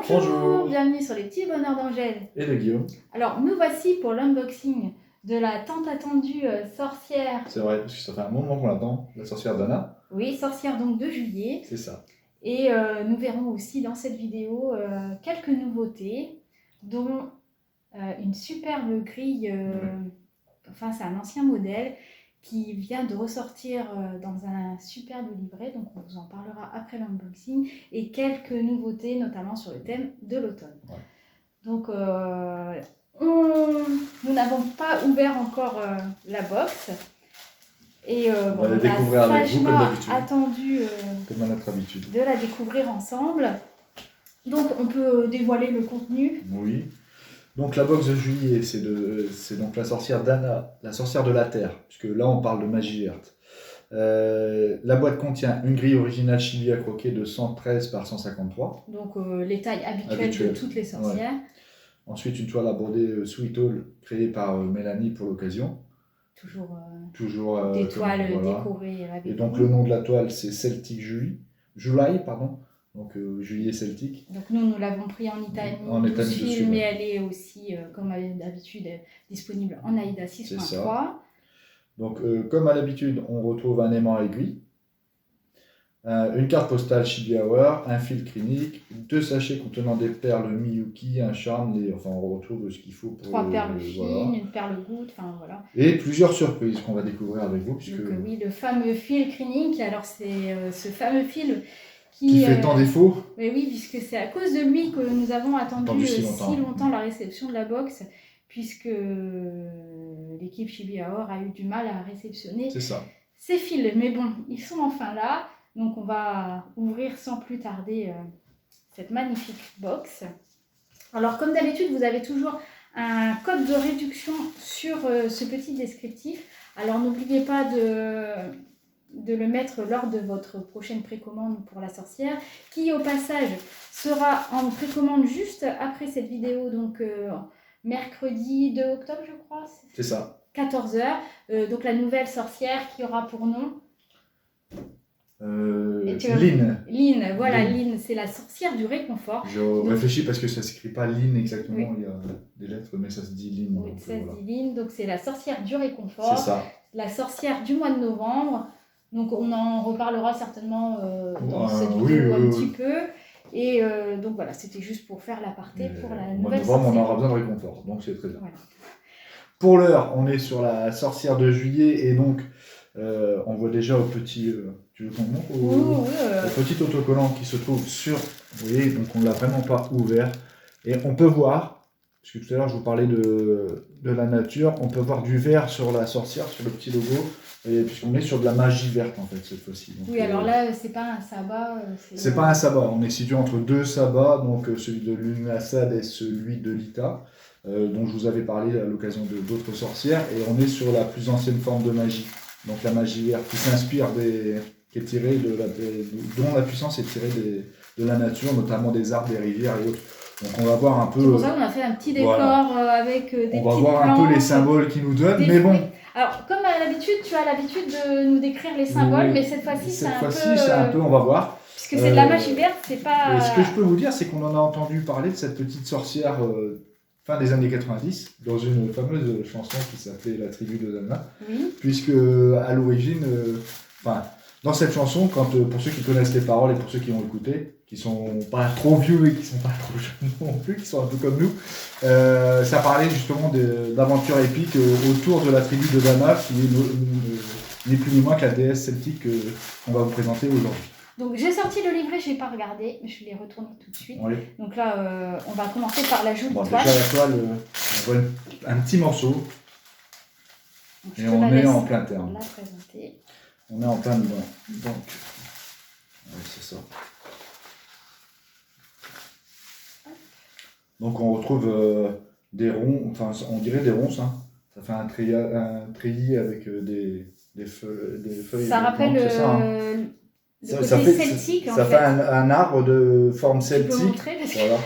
Bonjour, Bonjour. bienvenue sur les petits bonheurs d'Angèle. Et de Guillaume. Alors nous voici pour l'unboxing de la tant attendue sorcière. C'est vrai, parce que ça fait un moment qu'on l'attend, la sorcière d'Anna. Oui, sorcière donc de juillet. C'est ça. Et nous verrons aussi dans cette vidéo quelques nouveautés, dont une superbe grille, enfin c'est un ancien modèle qui vient de ressortir dans un superbe livret, donc on vous en parlera après l'unboxing, et quelques nouveautés notamment sur le thème de l'automne. Ouais. Donc nous n'avons pas ouvert encore la box. Et on va la découvrir avec vous comme d'habitude. Attendu comme à notre habitude. de la découvrir ensemble. Donc on peut dévoiler le contenu. Oui. Donc la box de juillet, c'est donc la sorcière d'Anna, la sorcière de la Terre, puisque là on parle de magie verte. La boîte contient une grille originale chibi à croquer de 113 par 153. Donc les tailles habituelles de toutes les sorcières. Ouais. Ensuite une toile à broder Sweet Hall créée par Mélanie pour l'occasion. Toujours des toiles décorées avec. Et donc le nom de la toile c'est Celtic July, pardon. Donc juillet celtique. Donc nous l'avons pris en Italie, en Italie dessus, mais elle est aussi, comme d'habitude, disponible en AIDA 6.3. Donc comme à l'habitude, on retrouve un aimant aiguille, une carte postale Chibi Hour, un fil clinique, 2 sachets contenant des perles Miyuki, un charme, enfin on retrouve ce qu'il faut pour 3 perles fines, une perle goutte, enfin voilà. Et plusieurs surprises qu'on va découvrir avec vous. Puisque... Donc oui, le fameux fil clinique, alors c'est ce fameux fil qui fait tant défaut. Mais oui, puisque c'est à cause de lui que nous avons attendu si longtemps la réception de la box, puisque l'équipe Chibi Hour a eu du mal à réceptionner ces fils. Mais bon, ils sont enfin là, donc on va ouvrir sans plus tarder cette magnifique box. Alors comme d'habitude, vous avez toujours un code de réduction sur ce petit descriptif. Alors n'oubliez pas de le mettre lors de votre prochaine précommande pour la sorcière, qui au passage sera en précommande juste après cette vidéo, donc mercredi 2 octobre je crois. C'est ça. 14h, donc la nouvelle sorcière qui aura pour nom Lynn, voilà, Lynn, c'est la sorcière du réconfort. Je réfléchis parce que ça ne s'écrit pas Lynn exactement, oui. Il y a des lettres, mais ça se dit Lynn. Oui, ça se dit Lynn, donc c'est la sorcière du réconfort. C'est ça. La sorcière du mois de novembre. Donc on en reparlera certainement dans cette vidéo un petit peu. Et donc voilà, c'était juste pour faire l'aparté pour la nouvelle sorcière. On aura besoin de réconfort, donc c'est très bien. Voilà. Pour l'heure, on est sur la sorcière de juillet et donc on voit déjà au petit... tu veux qu'on montre au petit autocollant qui se trouve sur... Vous voyez, donc on ne l'a vraiment pas ouvert. Et on peut voir, parce que tout à l'heure je vous parlais de la nature, on peut voir du vert sur la sorcière, sur le petit logo. Puisqu'on est sur de la magie verte en fait cette fois-ci. Oui, alors là, c'est pas un sabbat. C'est pas un sabbat, on est situé entre 2 sabbats, donc celui de Lunassad et celui de Lita, dont je vous avais parlé à l'occasion d'autres sorcières, et on est sur la plus ancienne forme de magie, donc la magie verte, qui s'inspire qui est tirée dont la puissance est tirée de la nature, notamment des arbres, des rivières et autres. Donc on va voir un peu... C'est pour ça qu'on a fait un petit décor avec des petites plantes. On va voir un peu les symboles qu'ils nous donnent, mais bon... Alors, comme à l'habitude, tu as l'habitude de nous décrire les symboles, mais cette fois-ci, c'est un peu, on va voir. Puisque c'est de la magie verte, c'est pas... Ce que je peux vous dire, c'est qu'on en a entendu parler de cette petite sorcière fin des années 90, dans une fameuse chanson qui s'appelait La tribu de Dana. Oui. Puisque, à l'origine, dans cette chanson, pour ceux qui connaissent les paroles et pour ceux qui ont écouté, qui sont pas trop vieux et qui sont pas trop jeunes non plus, qui sont un peu comme nous, ça parlait justement d'aventures épiques autour de la tribu de Dana, qui est ni plus ni moins que la déesse celtique qu'on va vous présenter aujourd'hui. Donc j'ai sorti le livret, je n'ai pas regardé, mais je l'ai retourné tout de suite. Oui. Donc là, on va commencer par l'ajout de toile. Déjà la toile, on voit un petit morceau, donc, et on est en plein terme. La présenter. On est en plein dedans. Donc, c'est ça. Donc on retrouve des ronds, enfin on dirait des ronces, hein. Ça fait un treillis avec des feuilles. Ça rappelle le côté celtique. Ça fait un arbre de forme celtique. Voilà.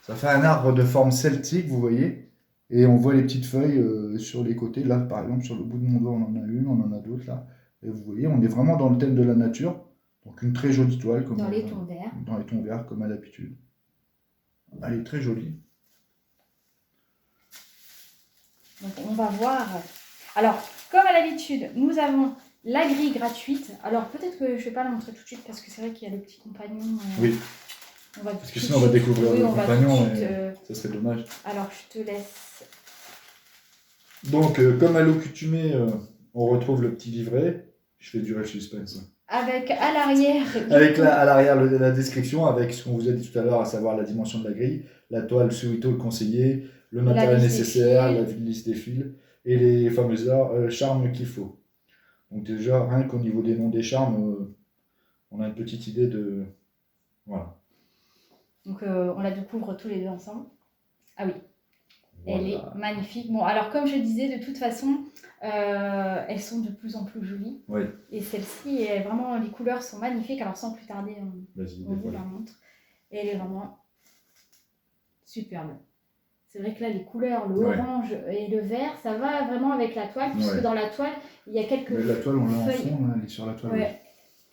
Ça fait un arbre de forme celtique, vous voyez. Et on voit les petites feuilles sur les côtés. Là, par exemple, sur le bout de mon doigt, on en a une, on en a d'autres là. Et vous voyez, on est vraiment dans le thème de la nature. Donc une très jolie toile. Dans les tons verts. Dans les tons verts, comme à l'habitude. Elle est très jolie. Donc on va voir. Alors, comme à l'habitude, nous avons la grille gratuite. Alors peut-être que je ne vais pas la montrer tout de suite parce que c'est vrai qu'il y a le petit compagnon. Oui. Parce que sinon on va découvrir le compagnon et ça serait dommage. Alors je te laisse. Donc comme à l'accoutumée, on retrouve le petit livret. Je fais durer le suspense. Avec à l'arrière. Avec à l'arrière la description, avec ce qu'on vous a dit tout à l'heure, à savoir la dimension de la grille, la toile, le sous-ito, le conseiller, le matériel nécessaire, la liste des fils et les fameux charmes qu'il faut. Donc déjà, rien qu'au niveau des noms des charmes, on a une petite idée de... Voilà. Donc on la découvre tous les deux ensemble. Ah oui, voilà. Elle est magnifique. Bon, alors comme je disais, de toute façon, elles sont de plus en plus jolies. Oui. Et celle-ci, vraiment, les couleurs sont magnifiques. Alors sans plus tarder, on vous la montre. Et elle est vraiment superbe. C'est vrai que là, les couleurs, le orange et le vert, ça va vraiment avec la toile, puisque dans la toile, il y a quelques feuilles. La toile, on l'a en fond, elle est sur la toile. Ouais.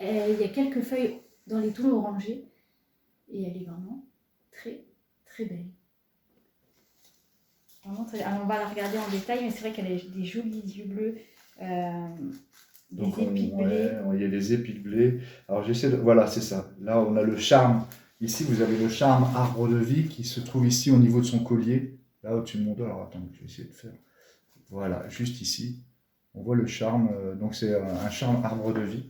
Il y a quelques feuilles dans les tons orangés. Et elle est vraiment très, très belle. Vraiment très... Alors, on va la regarder en détail, mais c'est vrai qu'elle a des jolis yeux bleus. Des épis de blé. Il y a des épis de blé. Alors, j'essaie de... Voilà, c'est ça. Là, on a le charme. Ici, vous avez le charme arbre de vie qui se trouve ici au niveau de son collier. Là, au-dessus de mon dos. Alors, attends, je vais essayer de faire. Voilà, juste ici. On voit le charme. Donc, c'est un charme arbre de vie.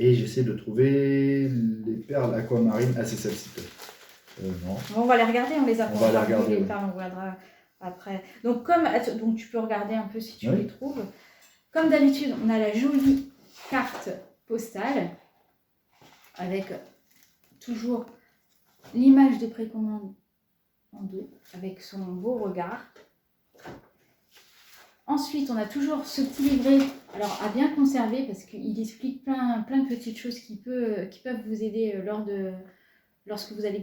Et j'essaie de trouver les perles aquamarines. Ah, c'est celle-ci. Non. Bon, on va les regarder, on les a. On va les regarder. Les perles, on regardera après. Donc, donc, tu peux regarder un peu si tu les trouves. Comme d'habitude, on a la jolie carte postale avec toujours l'image de précommande en dos avec son beau regard. Ensuite, on a toujours ce petit livret, alors à bien conserver parce qu'il explique plein de petites choses qui peuvent vous aider lorsque vous allez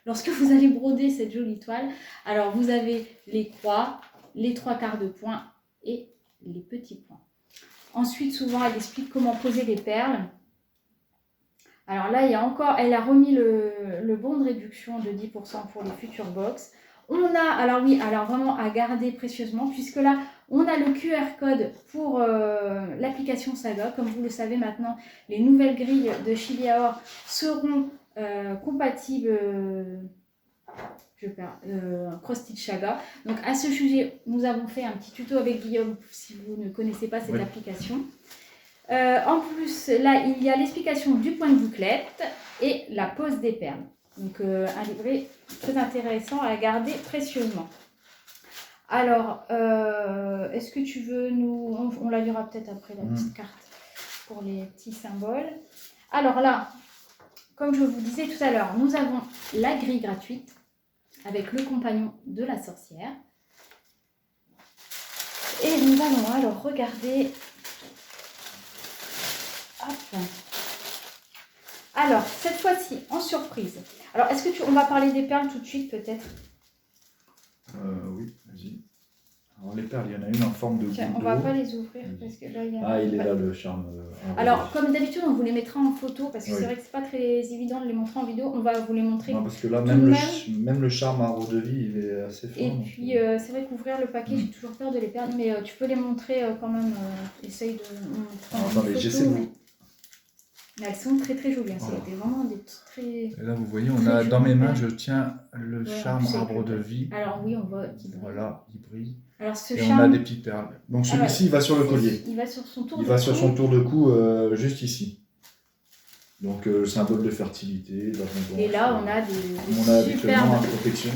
lorsque vous allez broder cette jolie toile. Alors, vous avez les croix, les 3/4 de point et les petits points. Ensuite, souvent, elle explique comment poser les perles. Alors là, il y a encore, elle a remis le bon de réduction de 10% pour les futures box. On a, alors oui, alors vraiment à garder précieusement, puisque là, on a le QR code pour l'application Saga. Comme vous le savez maintenant, les nouvelles grilles de Chili Aor seront compatibles cross-stitch Saga. Donc à ce sujet, nous avons fait un petit tuto avec Guillaume, si vous ne connaissez pas cette application. En plus, là, il y a l'explication du point de bouclette et la pose des perles. Donc, un livret très intéressant à garder précieusement. Alors, est-ce que tu veux on la lira peut-être après, la petite carte, pour les petits symboles. Alors là, comme je vous disais tout à l'heure, nous avons la grille gratuite avec le compagnon de la sorcière. Et nous allons alors regarder... Hop. Alors, cette fois-ci, en surprise. Alors, est-ce que on va parler des perles tout de suite, peut-être? Oui, vas-y. Alors, les perles, il y en a une en forme de Tiens, on va pas les ouvrir parce que là, il y a... Ah, il est là, le charme. Alors, comme d'habitude, on vous les mettra en photo parce que c'est vrai que c'est pas très évident de les montrer en vidéo. On va vous les montrer. Non, parce que là, même le charme arbre de vie, il est assez fort. Et puis, c'est vrai qu'ouvrir le paquet, j'ai toujours peur de les perdre, mais tu peux les montrer quand même. Essaye de... Attendez, j'essaie de... Mais elles sont très très jolies, hein. C'était vraiment des très... Et là, vous voyez, on a dans mes mains, je tiens le charme arbre de vie. Alors oui, on voit qu'il brille. Voilà, il brille. Alors, ce et charme... on a des petites perles. Donc celui-ci, il va sur le collier. Il va sur son tour de cou. Il va sur son tour de cou, juste ici. Donc, symbole de fertilité. Et là, on a des superbes protection.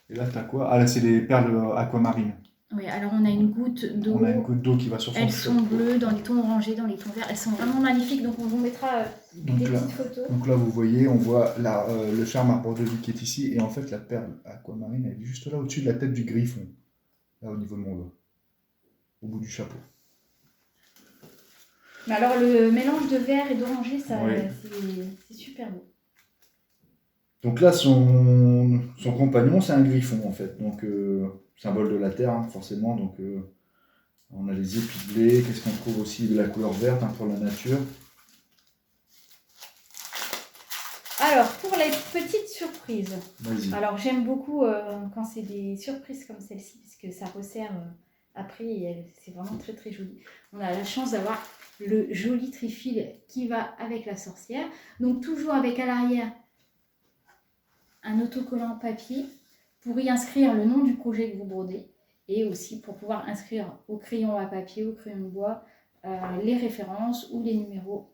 Et là, tu as quoi? Ah, là, c'est des perles aquamarines. Oui, alors on a une goutte d'eau. On a une goutte d'eau qui va sur son Elles sont bleues, dans les tons orangés, dans les tons verts. Elles sont vraiment magnifiques, donc on vous mettra des petites photos. Donc là, vous voyez, on voit le charme arbre de vie qui est ici. Et en fait, la perle aquamarine, elle est juste là, au-dessus de la tête du griffon. Là, au niveau de mon doigt. Au bout du chapeau. Mais alors, le mélange de vert et d'orangé, c'est super beau. Donc là, son compagnon, c'est un griffon, en fait. Donc, symbole de la terre, hein, forcément. Donc, on a les épis de blé. Qu'est-ce qu'on trouve aussi de la couleur verte, hein, pour la nature. Alors, pour les petites surprises. Alors, j'aime beaucoup quand c'est des surprises comme celle-ci, parce que ça resserre après et c'est vraiment très très joli. On a la chance d'avoir le joli trifil qui va avec la sorcière. Donc, toujours avec à l'arrière un autocollant papier pour y inscrire le nom du projet que vous brodez et aussi pour pouvoir inscrire au crayon à papier, au crayon de bois, les références ou les numéros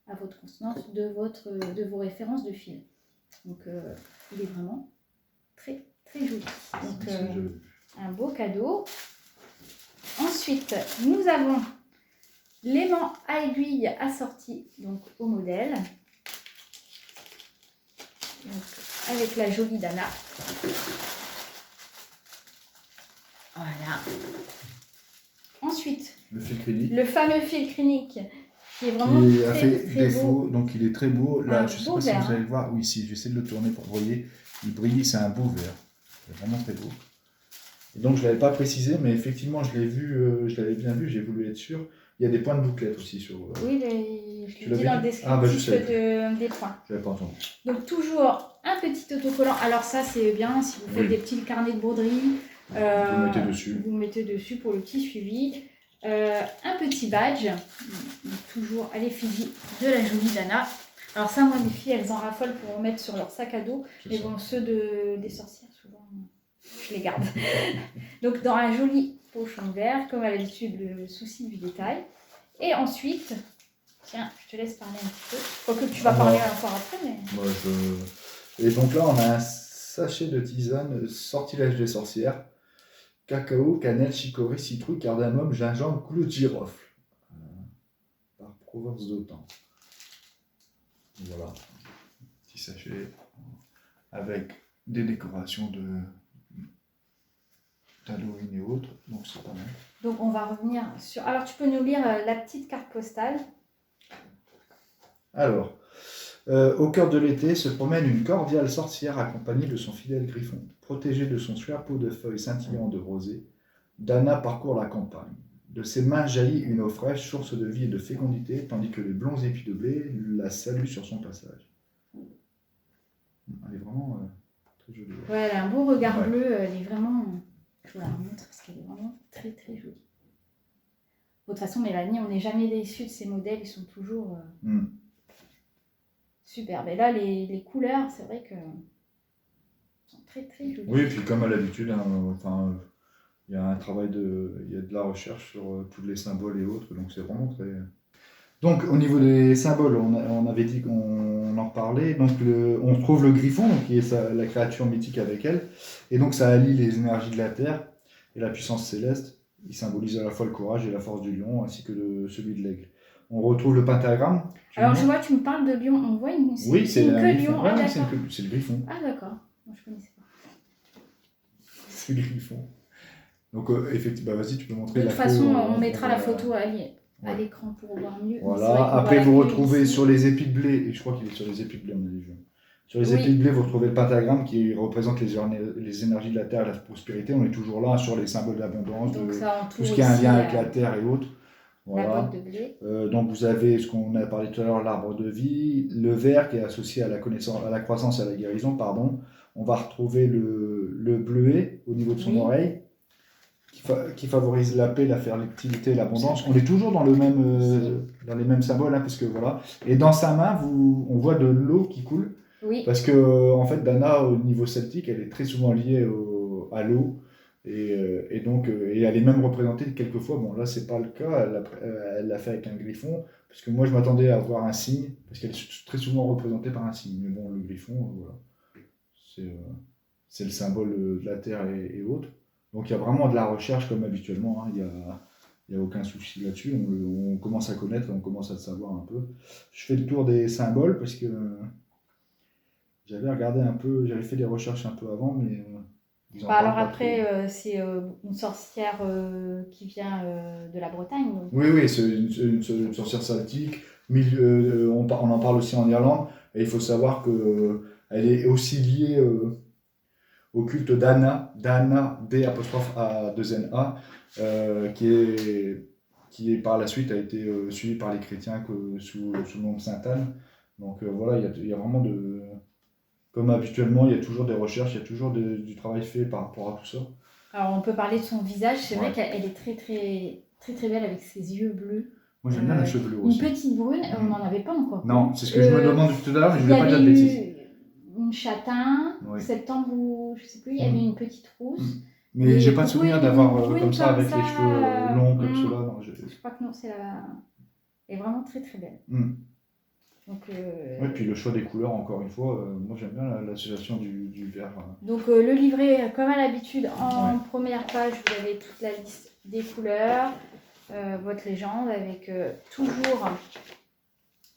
à votre consonance de vos références de fil. Donc, il est vraiment très, très joli. Donc, un beau cadeau. Ensuite, nous avons l'aimant à aiguille assorti donc, au modèle. Donc, avec la jolie Dana. Voilà. Ensuite, le fil clinique. Le fameux fil clinique. Qui est vraiment a fait défaut, beau. Donc il est très beau. Là, je ne sais pas si vous allez le voir. Oui, si j'essaie de le tourner pour que vous voyez, il brille, c'est un beau vert. C'est vraiment très beau. Et donc je ne l'avais pas précisé, mais effectivement, je l'ai vu, je l'avais bien vu, j'ai voulu être sûr. Il y a des points de bouclette aussi sur. Oui, je l'ai dit dans le descriptif des points. Je l'avais pas entendu. Donc toujours un petit autocollant. Alors ça, c'est bien si vous faites des petits carnets de broderie. Vous mettez dessus. Vous mettez dessus pour le petit suivi. Un petit badge, toujours à l'effigie de la jolie Dana. Alors ça, moi, mes filles, elles en raffolent pour mettre sur leur sac à dos. Mais bon, ceux des sorcières, souvent, je les garde. Donc dans un joli pochon vert, comme à l'habitude, le souci du détail. Et ensuite, tiens, je te laisse parler un petit peu. Quoique tu vas parler encore après, mais... Moi, Et donc là, on a un sachet de tisane sortilège des sorcières. Cacao, cannelle, chicorée, citrouille, cardamome, gingembre, clou de girofle. Par Provence d'Autan. Voilà. Petit sachet avec des décorations d'Halloween et autres. Donc c'est pas mal. Donc on va revenir sur... Alors tu peux nous lire la petite carte postale. Alors, au cœur de l'été se promène une cordiale sorcière accompagnée de son fidèle griffon. Protégée de son chapeau de feuilles scintillant de rosée, Dana parcourt la campagne. De ses mains jaillit une eau fraîche, source de vie et de fécondité, tandis que les blonds épis de blé la saluent sur son passage. Elle est vraiment très jolie. Ouais, elle a un beau regard bleu, elle est vraiment... Je vous la remontre parce qu'elle est vraiment très très jolie. De toute façon, Mélanie, on n'est jamais déçus de ces modèles, ils sont toujours superbes. Et là, les couleurs, c'est vrai que sont très très jolies. Oui, et puis comme à l'habitude, il y a un travail il y a de la recherche sur tous les symboles et autres, donc c'est vraiment très... Donc au niveau des symboles, on avait dit qu'on en parlait, donc on retrouve le griffon, donc, qui est la créature mythique avec elle, et donc ça allie les énergies de la terre et la puissance céleste. Il symbolise à la fois le courage et la force du lion, ainsi que celui de l'aigle. On retrouve le pentagramme. Alors je vois, tu me parles de lion, on voit une... Oui, c'est que lion. Ah, c'est le griffon. Ah d'accord, moi je connaissais pas. C'est le griffon. Donc effectivement, vas-y, tu peux montrer la photo. De toute façon, on mettra la photo à l'écran pour voir mieux. Voilà, après vous retrouvez sur les épis de blé, et je crois qu'il est sur les épis de blé, on a dit. Sur les épis de blé, vous retrouvez le pentagramme qui représente les énergies de la terre et la prospérité. On est toujours là sur les symboles d'abondance, tout ce qui a un lien avec la terre et autres. Voilà. La botte de blé. Donc vous avez ce qu'on a parlé tout à l'heure, l'arbre de vie, le vert qui est associé à la croissance et à la guérison, pardon. On va retrouver le bleuet au niveau de son oreille, qui favorise la paix, la fertilité et l'abondance. On est toujours dans dans les mêmes symboles, hein, parce que voilà. Et dans sa main, on voit de l'eau qui coule. Oui. Parce que en fait, Dana, au niveau celtique, elle est très souvent liée à l'eau. Et donc, elle est même représentée quelquefois. Bon, là, c'est pas le cas. Elle l'a fait avec un griffon. Parce que moi, je m'attendais à voir un cygne. Parce qu'elle est très souvent représentée par un cygne. Mais bon, le griffon, voilà. C'est le symbole de la terre et autres. Donc, il y a vraiment de la recherche comme habituellement. Hein. Il n'y a aucun souci là-dessus. On commence à connaître, on commence à le savoir un peu. Je fais le tour des symboles parce que j'avais regardé un peu, j'avais fait des recherches un peu avant, mais... alors après, c'est une sorcière qui vient de la Bretagne. Donc. Oui, c'est une sorcière celtique. On en parle aussi en Irlande. Et il faut savoir qu'elle est aussi liée au culte d'Anna, D''A', qui par la suite a été suivi par les chrétiens sous le nom de Sainte Anne. Donc voilà, il y a vraiment de comme habituellement, il y a toujours des recherches, il y a toujours du travail fait par rapport à tout ça. Alors, on peut parler de son visage. C'est vrai qu'elle est très, très, très, très belle avec ses yeux bleus. Moi, j'aime bien les cheveux bleus aussi. Une petite brune, on n'en avait pas encore. Non, c'est ce que je me demande tout à l'heure, mais je ne voulais pas dire de bêtises. Une châtain, septembre ou je ne sais plus, il y avait une petite rousse. Mais j'ai pas de souvenir d'avoir comme ça avec les cheveux longs comme cela. Non, je crois que non, elle est vraiment très très belle. Donc, oui, puis le choix des couleurs, encore une fois, moi j'aime bien l'association du vert. Donc le livret, comme à l'habitude, en première page, vous avez toute la liste des couleurs, votre légende avec toujours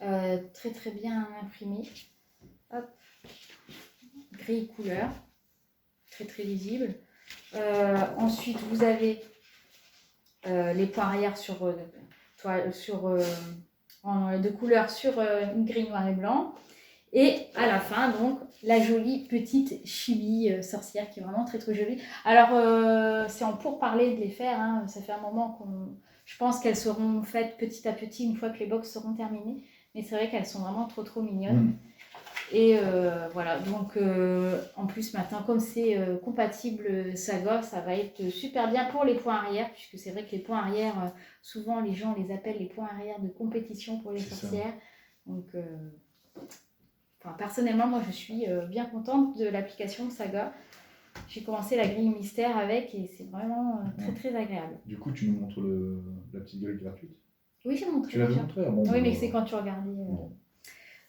très très bien imprimé. Hop. Gris couleur, très très lisible. Ensuite, vous avez les points arrière de couleur sur une grille noir et blanc. Et à la fin, donc, la jolie petite chibi sorcière qui est vraiment très très jolie. Alors, c'est en pourparlers de les faire. Hein. Ça fait un moment je pense qu'elles seront faites petit à petit une fois que les box seront terminées. Mais c'est vrai qu'elles sont vraiment trop trop mignonnes. Et voilà, donc en plus maintenant, comme c'est compatible Saga, ça va être super bien pour les points arrière, puisque c'est vrai que les points arrière, souvent les gens les appellent les points arrière de compétition pour les sorcières. Donc, personnellement, moi je suis bien contente de l'application Saga. J'ai commencé la grille mystère avec et c'est vraiment très très agréable. Du coup, tu nous montres la petite grille gratuite? Oui, j'ai montré. Tu l'avais montré? Oui, mais c'est quand tu regardais.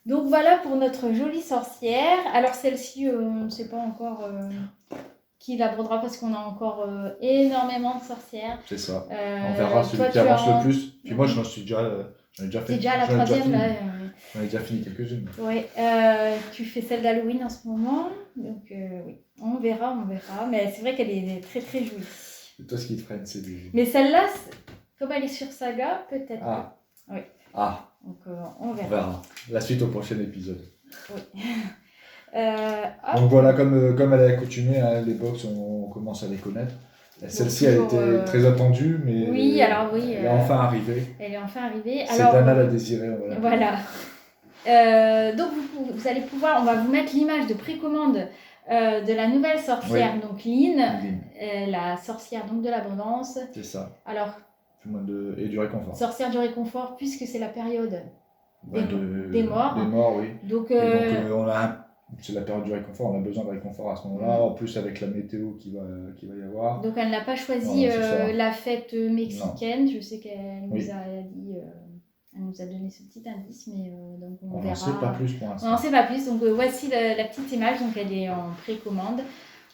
Donc voilà pour notre jolie sorcière. Alors celle-ci, on ne sait pas encore qui la brodera parce qu'on a encore énormément de sorcières. C'est ça. On verra celui qui avance le plus. Puis moi, j'en ai déjà fait. C'est déjà la troisième là. J'en ai déjà fini quelques-unes. Oui. Tu fais celle d'Halloween en ce moment. Donc oui, on verra. Mais c'est vrai qu'elle est très très jolie. C'est toi ce qui te freine, c'est lui. Mais celle-là, comme elle est sur Saga, peut-être. Ah. Oui. Ah. Donc on verra. La suite au prochain épisode. Oui. Donc voilà, comme elle est accoutumée, hein, les box, on commence à les connaître. Celle-ci a été très attendue, mais elle est enfin arrivée. Elle est enfin arrivée. C'est Dana la désirée. Voilà. Donc vous allez pouvoir, on va vous mettre l'image de précommande de la nouvelle sorcière, donc Lynn, la sorcière donc de l'abondance. C'est ça. Alors. Et du réconfort. Sorcière du réconfort, puisque c'est la période des morts. Des morts, oui. Donc c'est la période du réconfort, on a besoin de réconfort à ce moment-là, en plus avec la météo qui va y avoir. Donc elle n'a pas choisi la fête mexicaine, je sais qu'elle nous a dit, elle nous a donné ce petit indice, mais donc on verra. On n'en sait pas plus pour l'instant. On n'en sait pas plus, donc voici la petite image, donc elle est en précommande.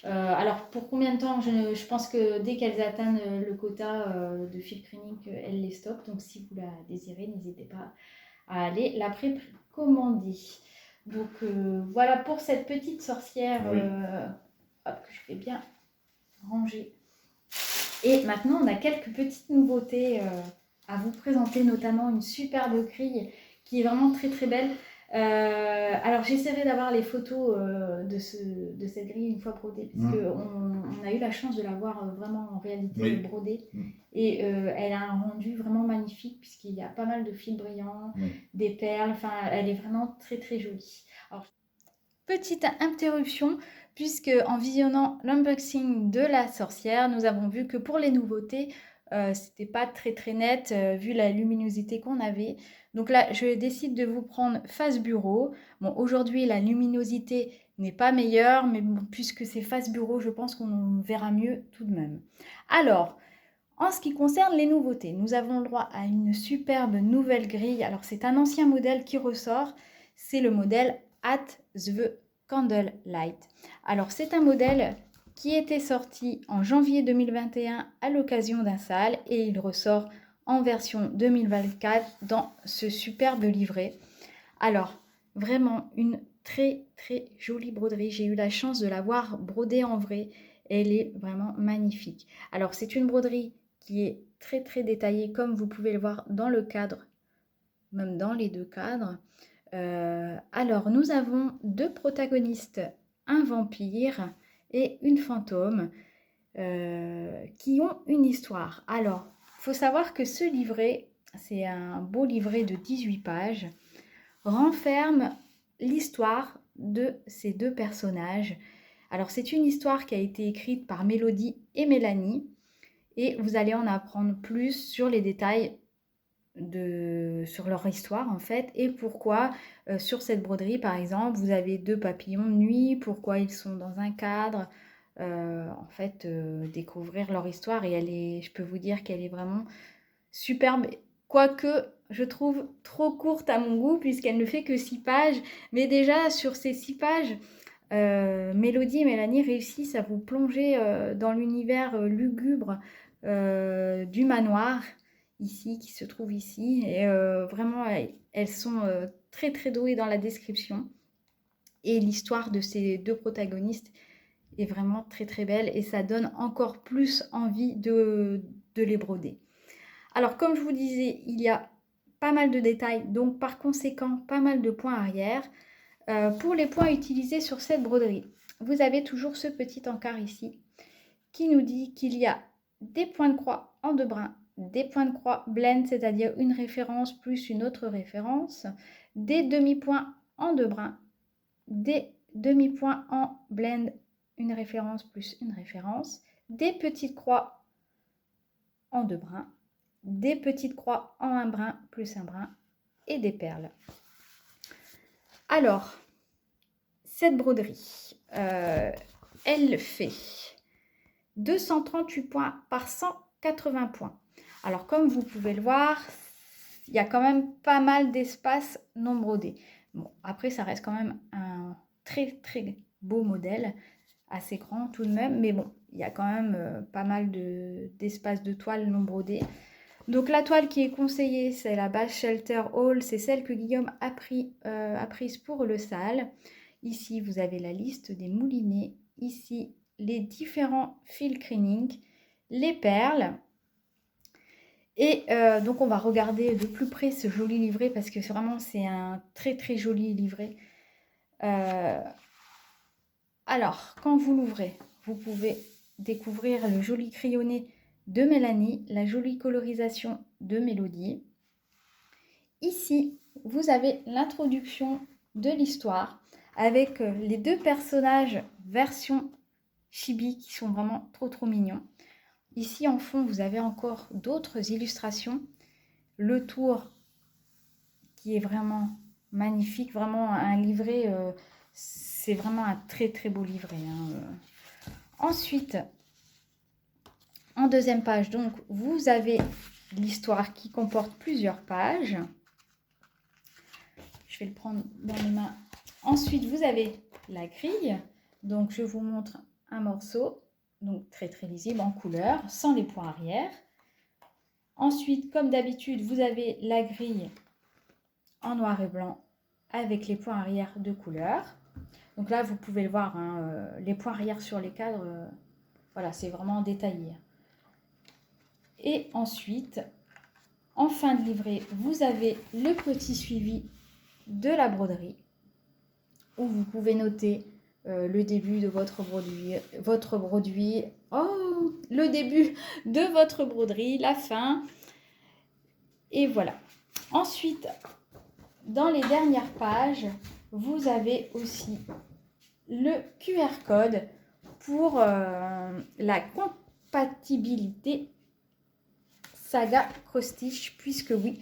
Alors pour combien de temps, je pense que dès qu'elles atteignent le quota de fil clinique, elles les stockent, donc si vous la désirez, n'hésitez pas à aller la précommander. Donc voilà pour cette petite sorcière que je vais bien ranger. Et maintenant, on a quelques petites nouveautés à vous présenter, notamment une superbe grille qui est vraiment très très belle. Alors j'essaierai d'avoir les photos de cette grille une fois brodée, parce qu'on a eu la chance de la voir vraiment en réalité brodée. Et elle a un rendu vraiment magnifique puisqu'il y a pas mal de fils brillants, des perles, enfin elle est vraiment très très jolie. Alors, petite interruption, puisque en visionnant l'unboxing de la sorcière, nous avons vu que pour les nouveautés, c'était pas très très net vu la luminosité qu'on avait. Donc là, je décide de vous prendre face bureau. Bon, aujourd'hui, la luminosité n'est pas meilleure, mais bon, puisque c'est face bureau, je pense qu'on verra mieux tout de même. Alors, en ce qui concerne les nouveautés, nous avons le droit à une superbe nouvelle grille. Alors, c'est un ancien modèle qui ressort. C'est le modèle At the Candlelight. Alors, c'est un modèle qui était sorti en janvier 2021 à l'occasion d'un sale et il ressort en version 2024 dans ce superbe livret. Alors, vraiment une très très jolie broderie. J'ai eu la chance de la voir brodée en vrai. Elle est vraiment magnifique. Alors, c'est une broderie qui est très très détaillée comme vous pouvez le voir dans le cadre, même dans les deux cadres. Alors, nous avons deux protagonistes, un vampire et une fantôme qui ont une histoire. Alors, il faut savoir que ce livret, c'est un beau livret de 18 pages, renferme l'histoire de ces deux personnages. Alors c'est une histoire qui a été écrite par Mélodie et Mélanie et vous allez en apprendre plus sur les détails sur leur histoire en fait et pourquoi sur cette broderie par exemple vous avez deux papillons de nuit, pourquoi ils sont dans un cadre, en fait découvrir leur histoire et je peux vous dire qu'elle est vraiment superbe, quoique je trouve trop courte à mon goût puisqu'elle ne fait que 6 pages, mais déjà sur ces 6 pages Mélodie et Mélanie réussissent à vous plonger dans l'univers lugubre du manoir ici, qui se trouve ici. Et vraiment, elles sont très très douées dans la description. Et l'histoire de ces deux protagonistes est vraiment très très belle et ça donne encore plus envie de les broder. Alors comme je vous disais, il y a pas mal de détails, donc par conséquent pas mal de points arrière. Pour les points utilisés sur cette broderie, vous avez toujours ce petit encart ici qui nous dit qu'il y a des points de croix en 2 brins, des points de croix blend, c'est-à-dire une référence plus une autre référence, des demi-points en 2 brins, des demi-points en blend, une référence plus une référence, des petites croix en 2 brins, des petites croix en 1 brin plus 1 brin et des perles. Alors, cette broderie, elle fait 238 points par 180 points. Alors, comme vous pouvez le voir, il y a quand même pas mal d'espace non brodé. Bon, après, ça reste quand même un très, très beau modèle, assez grand tout de même. Mais bon, il y a quand même pas mal d'espace de toile non brodé. Donc la toile qui est conseillée, c'est la Bath Shelter Hall, c'est celle que Guillaume a prise pour le salle. Ici, vous avez la liste des moulinets. Ici, les différents fil creening, les perles. Et donc on va regarder de plus près ce joli livret parce que vraiment c'est un très très joli livret. Alors, quand vous l'ouvrez, vous pouvez découvrir le joli crayonné de Mélanie, la jolie colorisation de Mélodie. Ici, vous avez l'introduction de l'histoire avec les deux personnages version chibi qui sont vraiment trop trop mignons. Ici en fond, vous avez encore d'autres illustrations. Le tour qui est vraiment magnifique, vraiment un livret, c'est vraiment un très très beau livret. Ensuite, en deuxième page, donc, vous avez l'histoire qui comporte plusieurs pages. Je vais le prendre dans les mains. Ensuite, vous avez la grille. Donc, je vous montre un morceau, donc très très lisible en couleur, sans les points arrière. Ensuite, comme d'habitude, vous avez la grille en noir et blanc avec les points arrière de couleur. Donc là, vous pouvez le voir, hein, les points arrière sur les cadres, voilà, c'est vraiment détaillé. Et ensuite, en fin de livret, vous avez le petit suivi de la broderie où vous pouvez noter le début de votre broderie, le début de votre broderie, la fin. Et voilà. Ensuite, dans les dernières pages, vous avez aussi le QR code pour la compatibilité Saga Cross Stitch, puisque oui,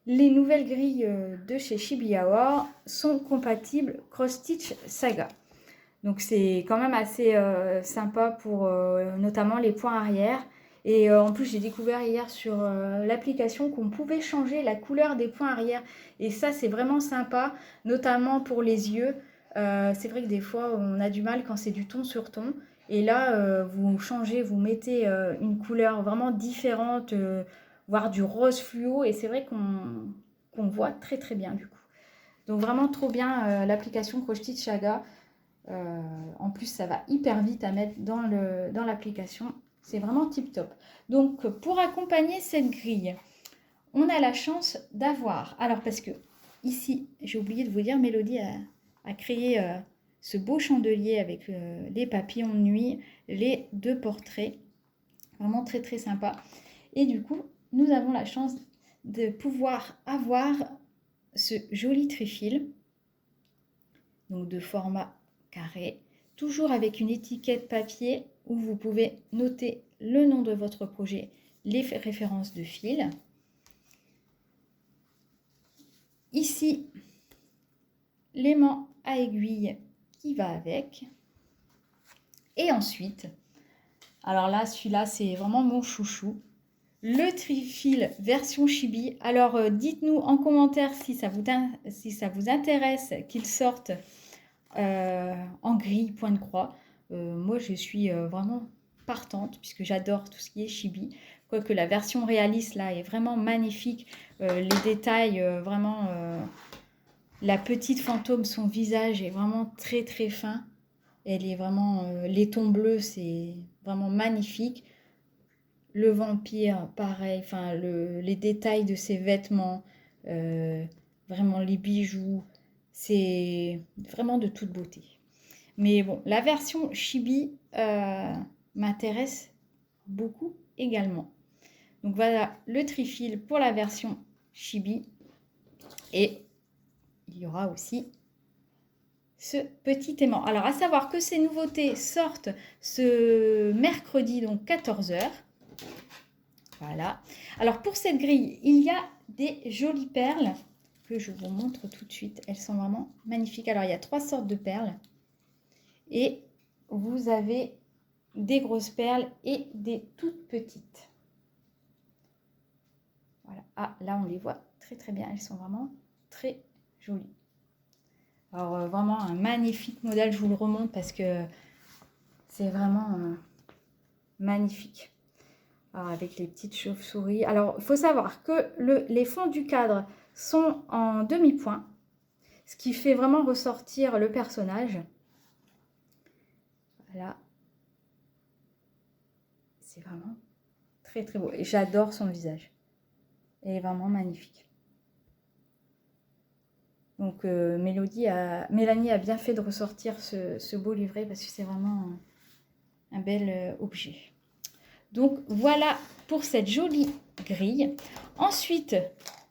les nouvelles grilles de chez Chibi Hour sont compatibles Cross Stitch Saga. Donc c'est quand même assez sympa pour notamment les points arrière. Et en plus, j'ai découvert hier sur l'application qu'on pouvait changer la couleur des points arrière. Et ça, c'est vraiment sympa, notamment pour les yeux. C'est vrai que des fois, on a du mal quand c'est du ton sur ton. Et là, vous changez, vous mettez une couleur vraiment différente, voire du rose fluo. Et c'est vrai qu'on voit très très bien du coup. Donc vraiment trop bien l'application Cross Stitch Saga. En plus, ça va hyper vite à mettre dans l'application. C'est vraiment tip top. Donc, pour accompagner cette grille, on a la chance d'avoir... Alors, parce que ici, j'ai oublié de vous dire, Mélodie a créé ce beau chandelier avec les papillons de nuit, les deux portraits. Vraiment très, très sympa. Et du coup, nous avons la chance de pouvoir avoir ce joli tréfil. donc de format carré, toujours avec une étiquette papier où vous pouvez noter le nom de votre projet, les références de fil. Ici, l'aimant à aiguille qui va avec. Et ensuite, alors là, celui-là, c'est vraiment mon chouchou. Le tri-fil version Chibi. Alors, dites-nous en commentaire si ça vous intéresse qu'il sorte en gris, point de croix. Moi, je suis vraiment partante puisque j'adore tout ce qui est Chibi. Quoique la version réaliste, là, est vraiment magnifique. Les détails, vraiment... la petite fantôme, son visage est vraiment très, très fin. Elle est vraiment... les tons bleus, c'est vraiment magnifique. Le vampire, pareil, enfin les détails de ses vêtements, vraiment les bijoux, c'est vraiment de toute beauté. Mais bon, la version Chibi m'intéresse beaucoup également. Donc voilà le tri-fil pour la version Chibi. Et il y aura aussi ce petit aimant. Alors à savoir que ces nouveautés sortent ce mercredi, donc 14 h. Voilà. Alors pour cette grille, il y a des jolies perles que je vous montre tout de suite. Elles sont vraiment magnifiques. Alors il y a 3 sortes de perles. Et vous avez des grosses perles et des toutes petites. Voilà. Ah, là on les voit très très bien. Elles sont vraiment très jolies. Alors vraiment un magnifique modèle. Je vous le remonte parce que c'est vraiment magnifique. Alors, avec les petites chauves-souris. Alors, il faut savoir que les fonds du cadre sont en demi-point, ce qui fait vraiment ressortir le personnage. Voilà. C'est vraiment très très beau. Et j'adore son visage. Elle est vraiment magnifique. Donc, Mélanie a bien fait de ressortir ce beau livret parce que c'est vraiment un bel objet. Donc voilà pour cette jolie grille. Ensuite,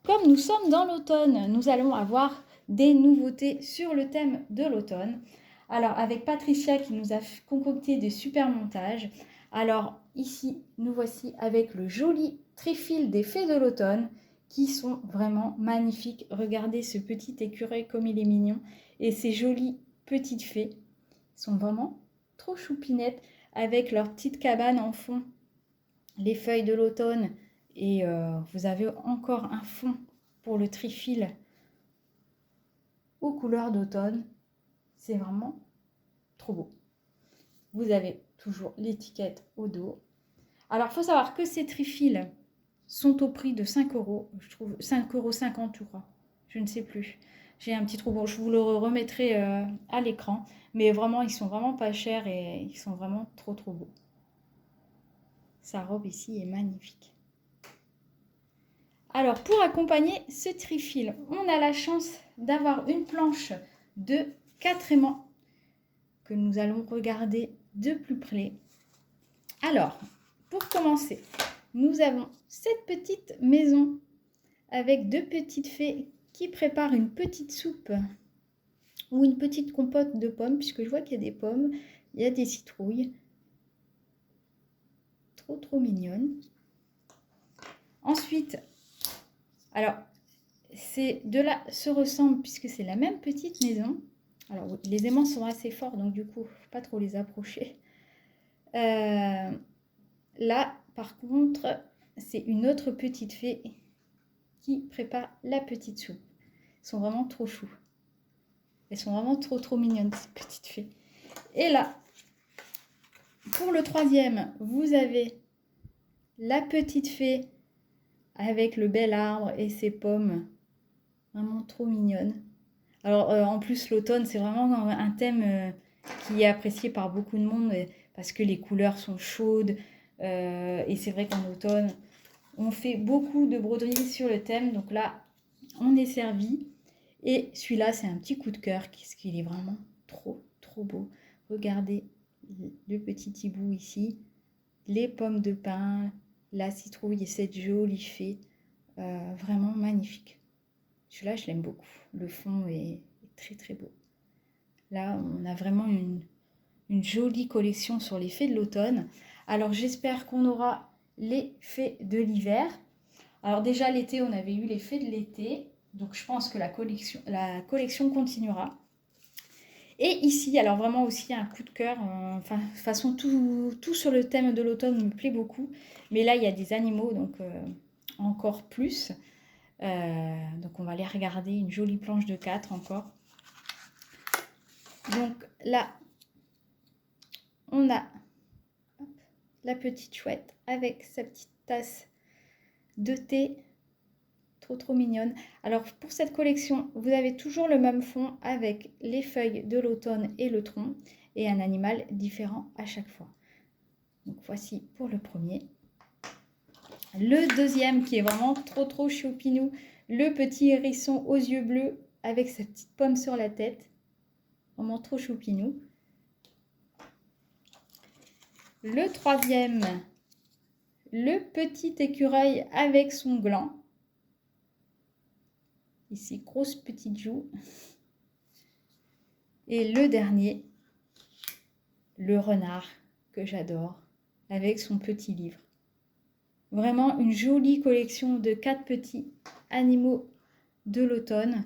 comme nous sommes dans l'automne, nous allons avoir des nouveautés sur le thème de l'automne. Alors avec Patricia qui nous a concocté des super montages. Alors ici, nous voici avec le joli tri-fil des fées de l'automne qui sont vraiment magnifiques. Regardez ce petit écureuil comme il est mignon. Et ces jolies petites fées sont vraiment trop choupinettes avec leur petite cabane en fond. Les feuilles de l'automne et vous avez encore un fond pour le tri-fil aux couleurs d'automne. C'est vraiment trop beau. Vous avez toujours l'étiquette au dos. Alors, il faut savoir que ces tri-fils sont au prix de 5 €. Je trouve 5,50 €, je crois. Je ne sais plus. J'ai un petit trou. Bon, je vous le remettrai à l'écran. Mais vraiment, ils sont vraiment pas chers et ils sont vraiment trop trop beaux. Sa robe ici est magnifique. Alors, pour accompagner ce tri-fil, on a la chance d'avoir une planche de 4 aimants que nous allons regarder de plus près. Alors, pour commencer, nous avons cette petite maison avec 2 petites fées qui préparent une petite soupe ou une petite compote de pommes, puisque je vois qu'il y a des pommes, il y a des citrouilles. Trop mignonne. Ensuite, alors, ces deux-là se ressemblent puisque c'est la même petite maison. Alors, les aimants sont assez forts, donc du coup, il ne faut pas trop les approcher. Là, par contre, c'est une autre petite fée qui prépare la petite soupe. Elles sont vraiment trop chou. Elles sont vraiment trop mignonnes, ces petites fées. Et là, pour le troisième, vous avez la petite fée avec le bel arbre et ses pommes. Vraiment trop mignonne. Alors, en plus, l'automne, c'est vraiment un thème qui est apprécié par beaucoup de monde parce que les couleurs sont chaudes. Et c'est vrai qu'en automne, on fait beaucoup de broderies sur le thème. Donc là, on est servi. Et celui-là, c'est un petit coup de cœur parce qu'il est vraiment trop beau. Regardez le petit hibou ici. Les pommes de pin, la citrouille et cette jolie fée. Vraiment magnifique. Celui-là, je l'aime beaucoup. Le fond est très beau. Là, on a vraiment une jolie collection sur les fées de l'automne. Alors, j'espère qu'on aura les fées de l'hiver. Alors déjà, l'été, on avait eu les fées de l'été. Donc, je pense que la collection continuera. Et ici, alors vraiment aussi un coup de cœur. Enfin, de toute façon, tout sur le thème de l'automne me plaît beaucoup. Mais là, il y a des animaux, donc encore plus. Donc, on va les regarder. Une jolie planche de 4 encore. Donc là, on a la petite chouette avec sa petite tasse de thé. Trop mignonne. Alors pour cette collection, vous avez toujours le même fond avec les feuilles de l'automne et le tronc et un animal différent à chaque fois. Donc voici pour le premier. Le deuxième qui est vraiment trop choupinou, le petit hérisson aux yeux bleus avec sa petite pomme sur la tête. Vraiment trop choupinou. Le troisième, le petit écureuil avec son gland. Ici, grosse petite joue. Et le dernier, le renard que j'adore, avec son petit livre. Vraiment une jolie collection de 4 petits animaux de l'automne.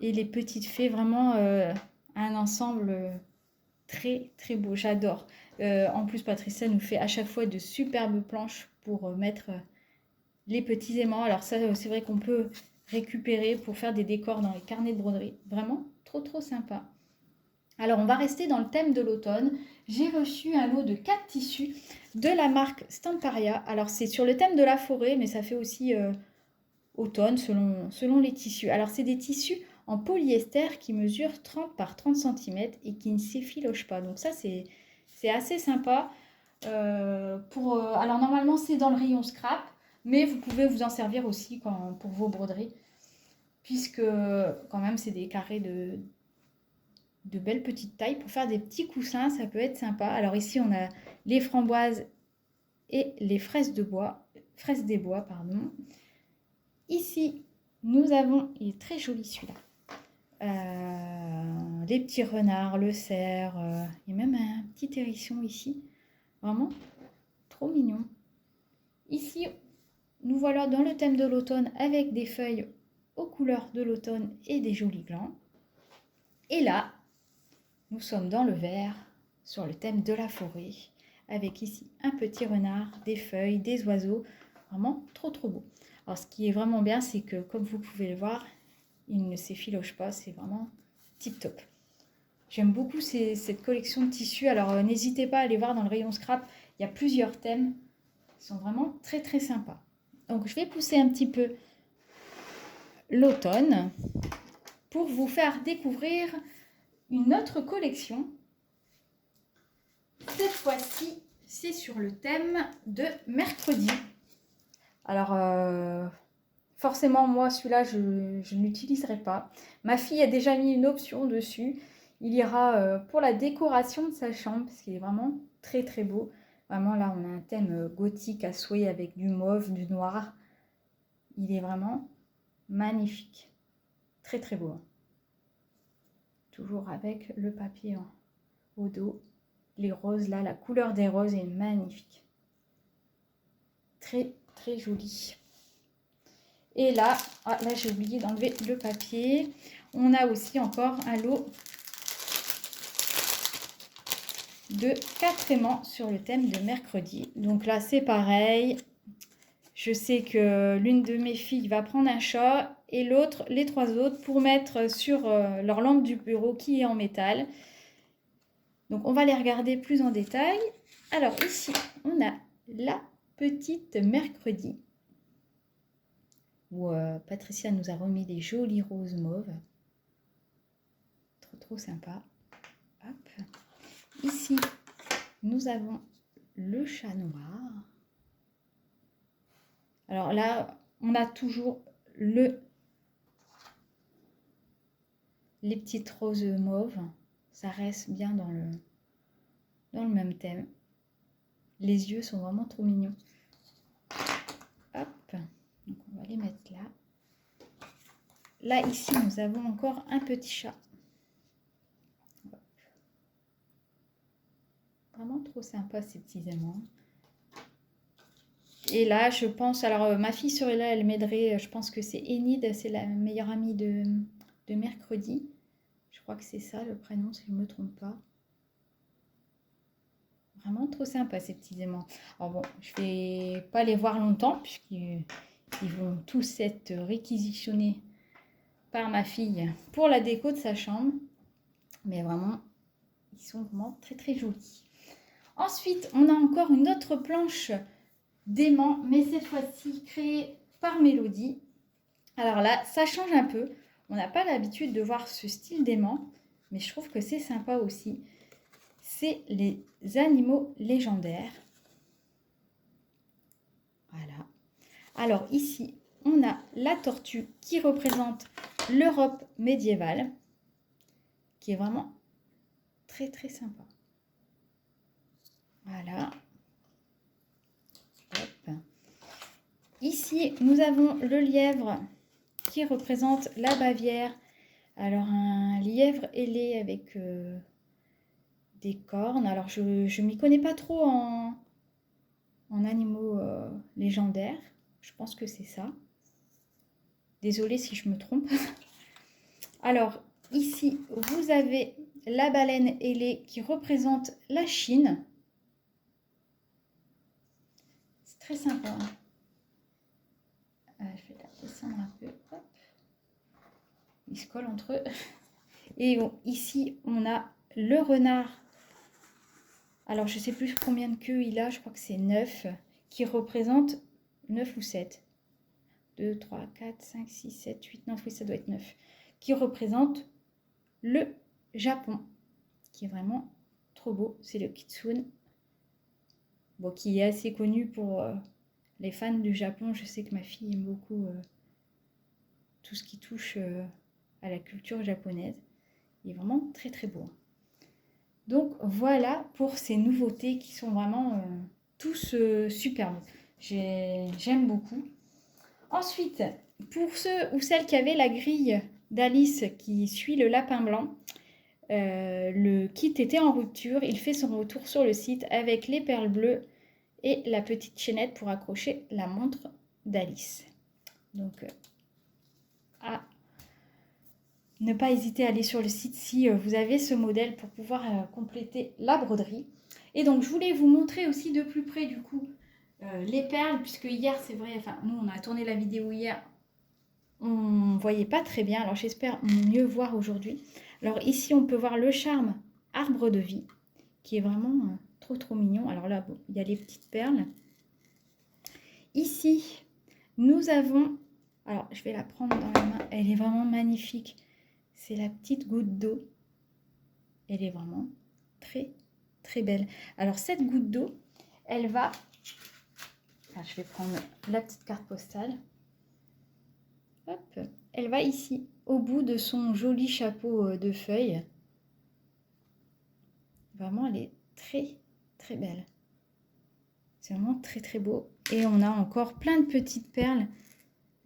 Et les petites fées, vraiment un ensemble très beau, j'adore. En plus, Patricia nous fait à chaque fois de superbes planches pour mettre les petits aimants. Alors ça, c'est vrai qu'on peut récupérer pour faire des décors dans les carnets de broderie. Vraiment trop sympa. Alors on va rester dans le thème de l'automne. J'ai reçu un lot de 4 tissus de la marque Stamparia. Alors c'est sur le thème de la forêt, mais ça fait aussi automne selon les tissus. Alors c'est des tissus en polyester qui mesurent 30 par 30 cm et qui ne s'effilochent pas. Donc ça c'est assez sympa. Alors normalement c'est dans le rayon scrap, mais vous pouvez vous en servir aussi pour vos broderies, puisque quand même c'est des carrés de belles petites tailles. Pour faire des petits coussins, ça peut être sympa. Alors ici on a les framboises et les fraises des bois. Ici nous avons, il est très joli celui-là, les petits renards, le cerf, il y a même un petit hérisson ici, vraiment trop mignon. Ici nous voilà dans le thème de l'automne avec des feuilles aux couleurs de l'automne et des jolis glands. Et là, nous sommes dans le vert sur le thème de la forêt avec ici un petit renard, des feuilles, des oiseaux. Vraiment trop beau. Alors ce qui est vraiment bien, c'est que comme vous pouvez le voir, il ne s'effiloche pas. C'est vraiment tip top. J'aime beaucoup cette collection de tissus. Alors n'hésitez pas à aller voir dans le rayon scrap. Il y a plusieurs thèmes. Ils sont vraiment très sympas. Donc je vais pousser un petit peu l'automne pour vous faire découvrir une autre collection. Cette fois-ci, c'est sur le thème de mercredi. Alors, forcément, moi, celui-là, je ne l'utiliserai pas. Ma fille a déjà mis une option dessus. Il ira pour la décoration de sa chambre, parce qu'il est vraiment très beau. Vraiment, là, on a un thème gothique à souhait avec du mauve, du noir. Il est vraiment magnifique. Très beau. Toujours avec le papier au dos. Les roses, là, la couleur des roses est magnifique. Très joli. Et là j'ai oublié d'enlever le papier. On a aussi encore un lot de 4 aimants sur le thème de mercredi. Donc là, c'est pareil. Je sais que l'une de mes filles va prendre un chat et l'autre, les 3 autres, pour mettre sur leur lampe du bureau qui est en métal. Donc, on va les regarder plus en détail. Alors, ici, on a la petite mercredi où Patricia nous a remis des jolis roses mauves. Trop sympa. Hop. Ici, nous avons le chat noir. Alors là, on a toujours les petites roses mauves. Ça reste bien dans le même thème. Les yeux sont vraiment trop mignons. Hop. Donc on va les mettre là. Là, ici, nous avons encore un petit chat. vraiment trop sympa ces petits aimants. Et là, je pense, alors ma fille serait là, elle m'aiderait. Je pense que c'est Enid, c'est la meilleure amie de Mercredi. Je crois que c'est ça le prénom, si je ne me trompe pas. Vraiment trop sympa ces petits aimants. Alors bon, je vais pas les voir longtemps puisqu'ils vont tous être réquisitionnés par ma fille pour la déco de sa chambre. Mais vraiment, ils sont vraiment très très jolis. Ensuite, on a encore une autre planche d'aimants, mais cette fois-ci créée par Mélodie. Alors là, ça change un peu. On n'a pas l'habitude de voir ce style d'aimant, mais je trouve que c'est sympa aussi. C'est les animaux légendaires. Voilà. Alors ici, on a la tortue qui représente l'Europe médiévale, qui est vraiment très très sympa. Voilà. Hop. Ici, nous avons le lièvre qui représente la Bavière. Alors un lièvre ailé avec des cornes. Alors je ne m'y connais pas trop en animaux légendaires. Je pense que c'est ça. Désolée si je me trompe. Alors ici, vous avez la baleine ailée qui représente la Chine. C'est très sympa. Je vais la descendre un peu. Hop. Ils se collent entre eux. Et ici, on a le renard. Alors, je ne sais plus combien de queues il a. Je crois que c'est 9. Qui représente 9 ou 7. 2, 3, 4, 5, 6, 7, 8, 9. Oui, ça doit être 9. Qui représente le Japon. Qui est vraiment trop beau. C'est le kitsune. Bon, qui est assez connu pour les fans du Japon. Je sais que ma fille aime beaucoup tout ce qui touche à la culture japonaise. Il est vraiment très très beau. Donc voilà pour ces nouveautés qui sont vraiment tous superbes. J'aime beaucoup. Ensuite, pour ceux ou celles qui avaient la grille d'Alice qui suit le lapin blanc, le kit était en rupture. Il fait son retour sur le site avec les perles bleues et la petite chaînette pour accrocher la montre d'Alice. Donc, ne pas hésiter à aller sur le site si vous avez ce modèle pour pouvoir compléter la broderie. Et donc, je voulais vous montrer aussi de plus près, du coup, les perles, puisque hier, c'est vrai, enfin, nous, on a tourné la vidéo hier, on ne voyait pas très bien, alors j'espère mieux voir aujourd'hui. Alors ici, on peut voir le charme arbre de vie, qui est vraiment trop, trop mignon. Alors là, bon, il y a les petites perles. Ici, nous avons, alors je vais la prendre dans la main, elle est vraiment magnifique. C'est la petite goutte d'eau. Elle est vraiment très, très belle. Alors, cette goutte d'eau, elle va... Enfin, je vais prendre la petite carte postale. Hop. Elle va ici, au bout de son joli chapeau de feuilles. Vraiment, elle est très, très belle. C'est vraiment très, très beau. Et on a encore plein de petites perles.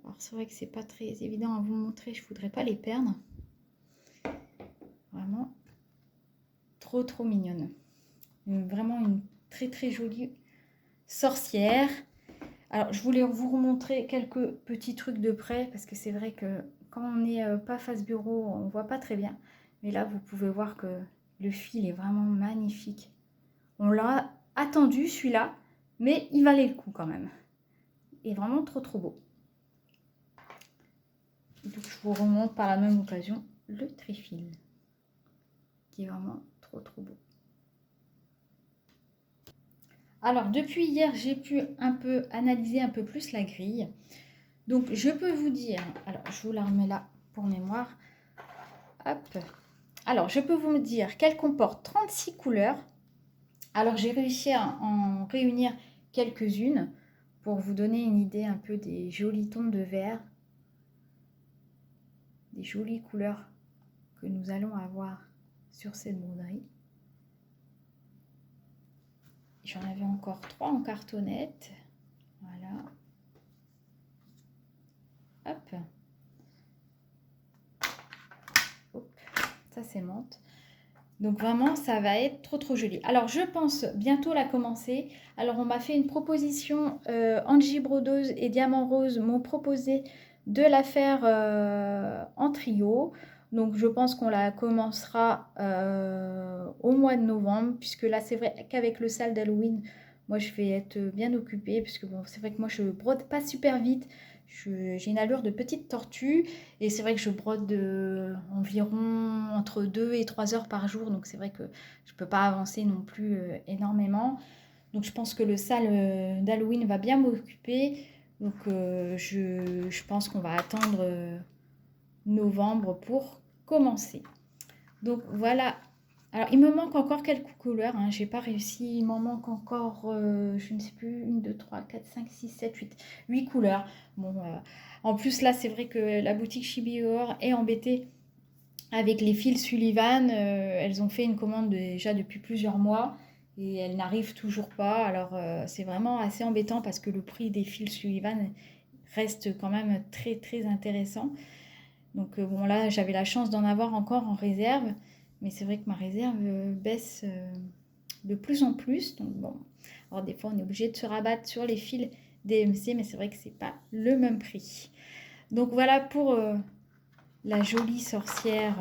Alors, c'est vrai que c'est pas très évident à vous montrer. Je ne voudrais pas les perdre. Vraiment trop trop mignonne. Vraiment une très très jolie sorcière. Alors je voulais vous remontrer quelques petits trucs de près parce que c'est vrai que quand on n'est pas face bureau, on voit pas très bien. Mais là vous pouvez voir que le fil est vraiment magnifique. On l'a attendu celui-là, mais il valait le coup quand même. Il est vraiment trop trop beau. Donc je vous remonte par la même occasion le trifil, qui est vraiment trop trop beau. Alors depuis hier, j'ai pu un peu analyser un peu plus la grille. Donc je peux vous dire, alors je vous la remets là pour mémoire. Hop. Alors je peux vous dire qu'elle comporte 36 couleurs. Alors j'ai réussi à en réunir quelques-unes pour vous donner une idée un peu des jolis tons de vert. Des jolies couleurs que nous allons avoir sur cette broderie. J'en avais encore 3 en cartonnette. Voilà. Hop. Hop. Ça c'est menthe. Donc vraiment, ça va être trop joli. Alors, je pense bientôt la commencer. Alors, on m'a fait une proposition. Angie Brodeuse et Diamant Rose m'ont proposé de la faire en trio. Donc, je pense qu'on la commencera au mois de novembre. Puisque là, c'est vrai qu'avec le sale d'Halloween, moi, je vais être bien occupée. Puisque bon, c'est vrai que moi, je brode pas super vite. J'ai une allure de petite tortue et c'est vrai que je brode environ entre 2 et 3 heures par jour. Donc c'est vrai que je ne peux pas avancer non plus énormément. Donc je pense que le sale d'Halloween va bien m'occuper. Donc je pense qu'on va attendre novembre pour commencer. Donc voilà. Alors, il me manque encore quelques couleurs. Hein. Je n'ai pas réussi. Il m'en manque encore, je ne sais plus, 1, 2, 3, 4, 5, 6, 7, 8 couleurs. Bon, en plus, là, c'est vrai que la boutique Chibi Or est embêtée avec les fils Sullivan. Elles ont fait une commande déjà depuis plusieurs mois et elles n'arrivent toujours pas. Alors, c'est vraiment assez embêtant parce que le prix des fils Sullivan reste quand même très intéressant. Donc, bon, là, j'avais la chance d'en avoir encore en réserve. Mais c'est vrai que ma réserve baisse de plus en plus. Donc bon, alors des fois on est obligé de se rabattre sur les fils DMC, mais c'est vrai que c'est pas le même prix. Donc voilà pour la jolie sorcière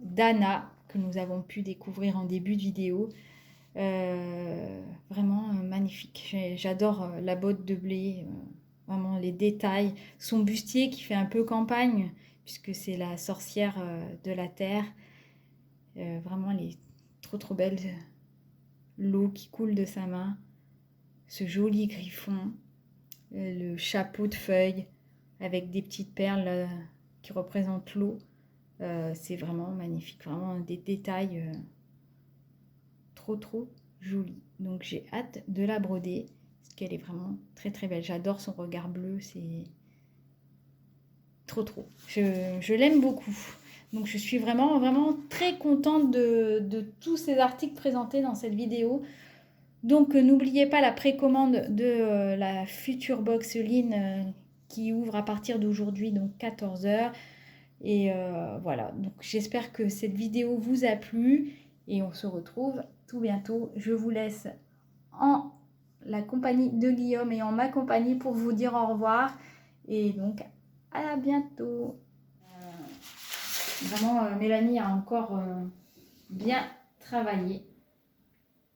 Dana que nous avons pu découvrir en début de vidéo. Vraiment magnifique. J'adore la botte de blé, vraiment les détails. Son bustier qui fait un peu campagne, puisque c'est la sorcière de la terre. Vraiment, elle est trop belle. L'eau qui coule de sa main. Ce joli griffon. Le chapeau de feuilles avec des petites perles qui représentent l'eau. C'est vraiment magnifique. Vraiment des détails trop jolis. Donc j'ai hâte de la broder. Parce qu'elle est vraiment très belle. J'adore son regard bleu. C'est trop. Je l'aime beaucoup. Donc je suis vraiment très contente de tous ces articles présentés dans cette vidéo. Donc n'oubliez pas la précommande de la future box Line qui ouvre à partir d'aujourd'hui, donc 14h. Et voilà, donc j'espère que cette vidéo vous a plu et on se retrouve tout bientôt. Je vous laisse en la compagnie de Guillaume et en ma compagnie pour vous dire au revoir. Et donc à bientôt. Vraiment, Mélanie a encore bien travaillé.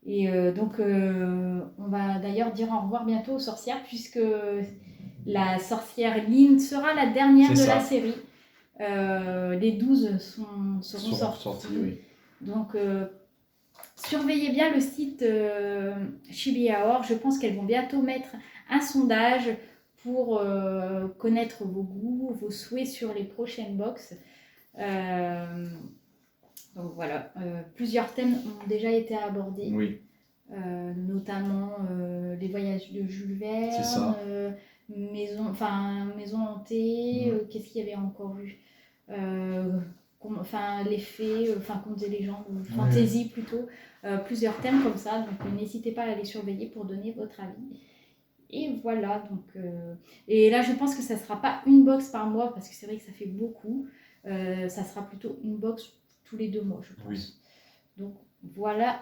Et donc, on va d'ailleurs dire au revoir bientôt aux sorcières, puisque la sorcière Lynn sera la dernière de la série. Les 12 seront sortis. Oui. Donc, surveillez bien le site Chibi Aor. Je pense qu'elles vont bientôt mettre un sondage pour connaître vos goûts, vos souhaits sur les prochaines box. Donc voilà, plusieurs thèmes ont déjà été abordés, oui. Notamment les voyages de Jules Verne, maison hantée, qu'est-ce qu'il y avait encore eu, les fées, contes et légendes, fantasy plutôt, plusieurs thèmes comme ça, donc n'hésitez pas à les surveiller pour donner votre avis. Et voilà, donc et là je pense que ça ne sera pas une box par mois parce que c'est vrai que ça fait beaucoup. Ça sera plutôt une box tous les 2 mois, je pense. Oui. Donc voilà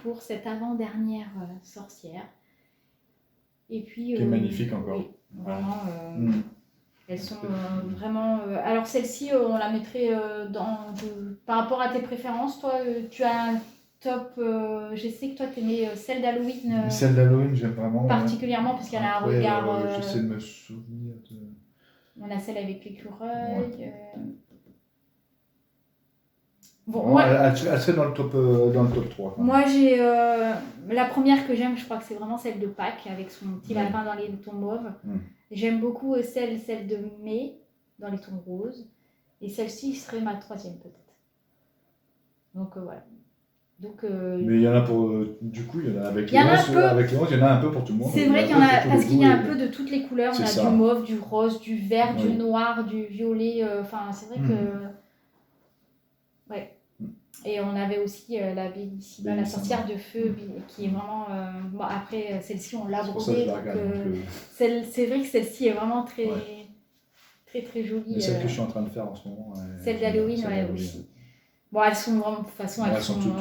pour cette avant-dernière sorcière. Et puis. Qui est magnifique encore. Oui, vraiment. Elles sont vraiment. Alors celle-ci, on la mettrait par rapport à tes préférences. Toi, tu as un top. Je sais que toi, tu aimais celle d'Halloween. Celle d'Halloween, j'aime vraiment. Particulièrement parce qu'elle a un regard. J'essaie de me souvenir de. On a celle avec l'écureuil. Ouais. Bon, moi, elle serait dans le top 3. Moi, j'ai la première que j'aime, je crois que c'est vraiment celle de Pâques avec son petit lapin dans les tons mauves. J'aime beaucoup celle de mai dans les tons roses. Et celle-ci serait ma 3e peut-être. Donc voilà. Donc, mais il y en a pour. Du coup, il y en a avec les 11, il y en a un peu pour tout le monde. C'est vrai qu'il y en a, parce qu'il y a un peu de toutes les couleurs. On a du mauve, du rose, du vert, du noir, du violet. C'est vrai que. Ouais. Et on avait aussi la Bellissima, la sorcière de feu, qui est vraiment. Bon, après, celle-ci, on l'a brodée. C'est vrai que celle-ci est vraiment très jolie. Et celle que je suis en train de faire en ce moment. Celle d'Halloween, aussi. Bon, elles sont vraiment, de toute façon, elles sont toutes...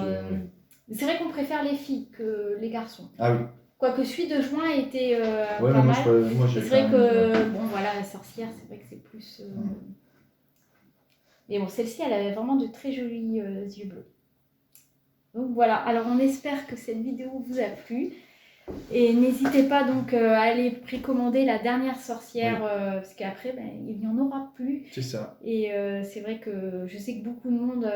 C'est vrai qu'on préfère les filles que les garçons. Ah oui. Quoique celui de juin était pas mal. Moi, c'est vrai que, bon voilà, la sorcière, c'est vrai que c'est plus... Mais bon, celle-ci, elle avait vraiment de très jolis yeux bleus. Donc voilà, alors on espère que cette vidéo vous a plu. Et n'hésitez pas donc à aller précommander la dernière sorcière, parce qu'après, il n'y en aura plus. C'est ça. Et c'est vrai que je sais que beaucoup de monde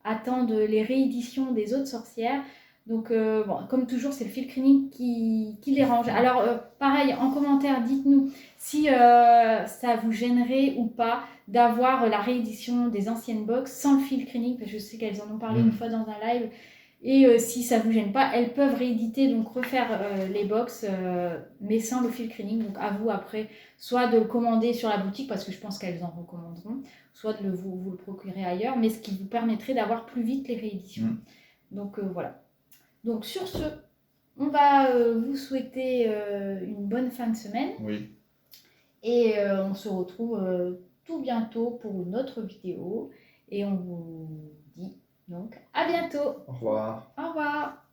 attendent les rééditions des autres sorcières. Donc, bon, comme toujours, c'est le fil cleaning qui dérange. Alors, pareil, en commentaire, dites-nous si ça vous gênerait ou pas d'avoir la réédition des anciennes box sans le fil cleaning, parce que je sais qu'elles en ont parlé une fois dans un live. Et si ça ne vous gêne pas, elles peuvent rééditer, donc refaire les box, mais sans le fil cleaning. Donc, à vous après, soit de le commander sur la boutique, parce que je pense qu'elles en recommanderont, soit de vous le procurer ailleurs, mais ce qui vous permettrait d'avoir plus vite les rééditions. Donc, voilà. Donc sur ce, on va vous souhaiter une bonne fin de semaine. Oui. Et on se retrouve tout bientôt pour une autre vidéo. Et on vous dit donc à bientôt. Au revoir. Au revoir.